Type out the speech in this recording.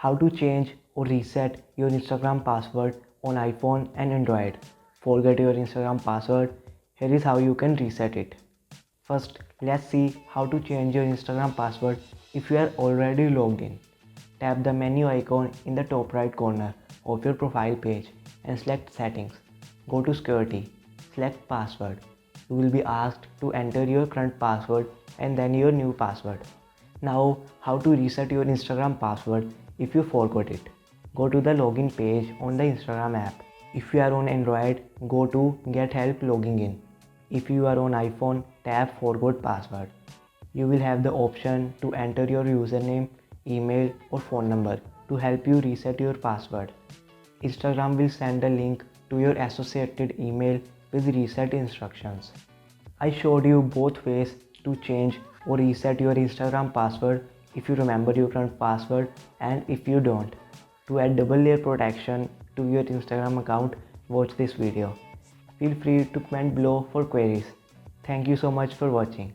How to change or reset your Instagram password on iPhone and Android. Forget your Instagram password. Here is how you can reset it. First, let's see how to change your Instagram password if you are already logged in. Tap the menu icon in the top right corner of your profile page and select Settings. Go to Security. Select Password. You will be asked to enter your current password and then your new password. Now, how to reset your Instagram password if you forgot it. Go to the login page on the Instagram app. If you are on Android, go to Get Help Logging In. If you are on iPhone, tap Forgot Password. You will have the option to enter your username, email or phone number to help you reset your password. Instagram will send a link to your associated email with reset instructions. I showed you both ways to change or reset your Instagram password if you remember your current password and if you don't. To add double layer protection to your Instagram account, watch this video. Feel free to comment below for queries. Thank you so much for watching.